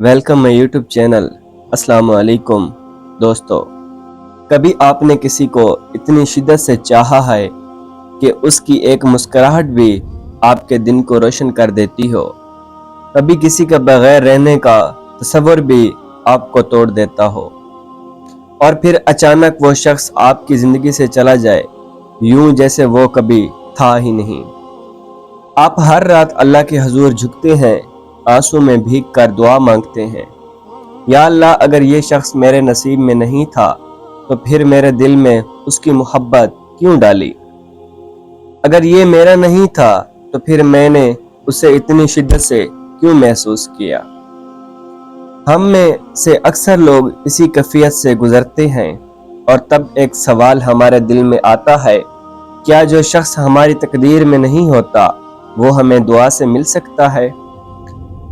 Welcome my YouTube channel. अस्सलाम वालेकुम दोस्तों, कभी आपने किसी को इतनी शिद्दत से चाहा है कि उसकी एक मुस्कुराहट भी आपके दिन को रोशन कर देती हो। कभी किसी के बगैर रहने का तसव्वुर भी आपको तोड़ देता हो और फिर अचानक वो शख्स आपकी ज़िंदगी से चला जाए, यूं जैसे वो कभी था ही नहीं। आप हर रात अल्लाह के हुजूर झुकते हैं, आंसू में भीग कर दुआ मांगते हैं, या अल्लाह अगर ये शख्स मेरे नसीब में नहीं था तो फिर मेरे दिल में उसकी मोहब्बत क्यों डाली। अगर ये मेरा नहीं था तो फिर मैंने उसे इतनी शिद्दत से क्यों महसूस किया। हम में से अक्सर लोग इसी कैफियत से गुजरते हैं और तब एक सवाल हमारे दिल में आता है, क्या जो शख्स हमारी तकदीर में नहीं होता वो हमें दुआ से मिल सकता है।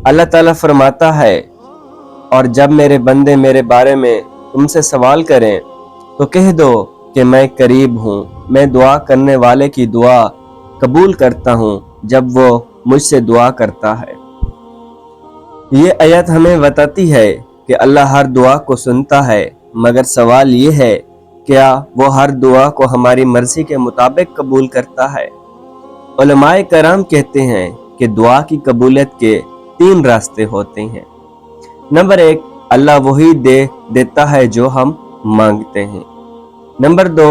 अल्लाह ताला फरमाता है, और जब मेरे बंदे मेरे बारे में तुमसे सवाल करें तो कह दो कि मैं करीब हूँ, मैं दुआ करने वाले की दुआ कबूल करता हूँ जब वो मुझसे दुआ करता है। ये आयत हमें बताती है कि अल्लाह हर दुआ को सुनता है, मगर सवाल ये है क्या वो हर दुआ को हमारी मर्जी के मुताबिक कबूल करता है। उलमाए कराम कहते हैं कि दुआ की कबूलियत के 3 रास्ते होते हैं। नंबर 1, अल्लाह वही देता है जो हम मांगते हैं। नंबर 2,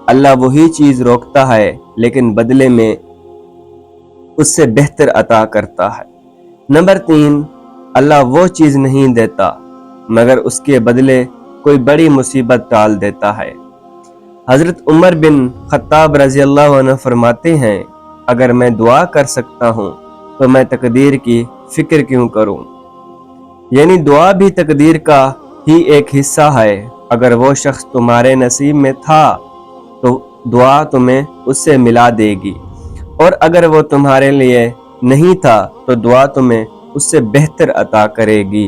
अल्लाह वही चीज रोकता है लेकिन बदले में उससे बेहतर अता करता है। नंबर 3, अल्लाह वो चीज नहीं देता मगर उसके बदले कोई बड़ी मुसीबत टाल देता है। हजरत उमर बिन खत्ताब रजी अल्लाह अन्हु फरमाते हैं, अगर मैं दुआ कर सकता हूँ तो मैं तकदीर की फिक्र क्यों करूं। यानी दुआ भी तकदीर का ही एक हिस्सा है। अगर वो शख्स तुम्हारे नसीब में था तो दुआ तुम्हें उससे मिला देगी, और अगर वो तुम्हारे लिए नहीं था तो दुआ तुम्हें उससे बेहतर अता करेगी।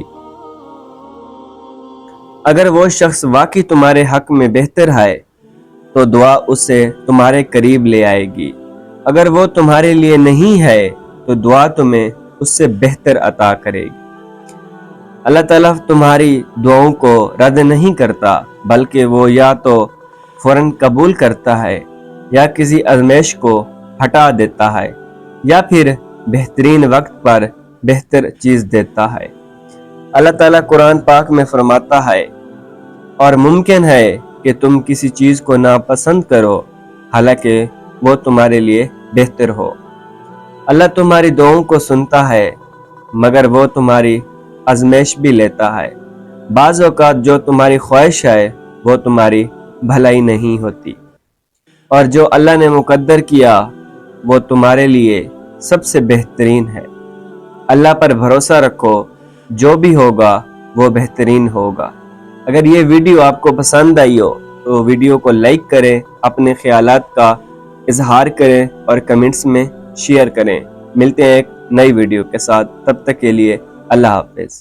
अगर वो शख्स वाकई तुम्हारे हक में बेहतर है तो दुआ उससे तुम्हारे करीब ले आएगी। अगर वो तुम्हारे लिए नहीं है तो दुआ तुम्हें उससे बेहतर अता करेगी। अल्लाह ताला तुम्हारी दुआओं को रद्द नहीं करता, बल्कि वो या तो फौरन कबूल करता है या किसी आज़माइश को हटा देता है या फिर बेहतरीन वक्त पर बेहतर चीज़ देता है। अल्लाह ताला कुरान पाक में फरमाता है, और मुमकिन है कि तुम किसी चीज़ को नापसंद करो हालांकि वो तुम्हारे लिए बेहतर हो। अल्लाह तुम्हारी दुआओं को सुनता है मगर वो तुम्हारी आज़माइश भी लेता है। बाज़ औक़ात जो तुम्हारी ख्वाहिश है वो तुम्हारी भलाई नहीं होती, और जो अल्लाह ने मुक़द्दर किया वो तुम्हारे लिए सबसे बेहतरीन है। अल्लाह पर भरोसा रखो, जो भी होगा वो बेहतरीन होगा। अगर ये वीडियो आपको पसंद आई हो तो वीडियो को लाइक करें, अपने ख्यालात का इजहार करें और कमेंट्स में शेयर करें। मिलते हैं एक नई वीडियो के साथ, तब तक के लिए अल्लाह हाफ़िज़।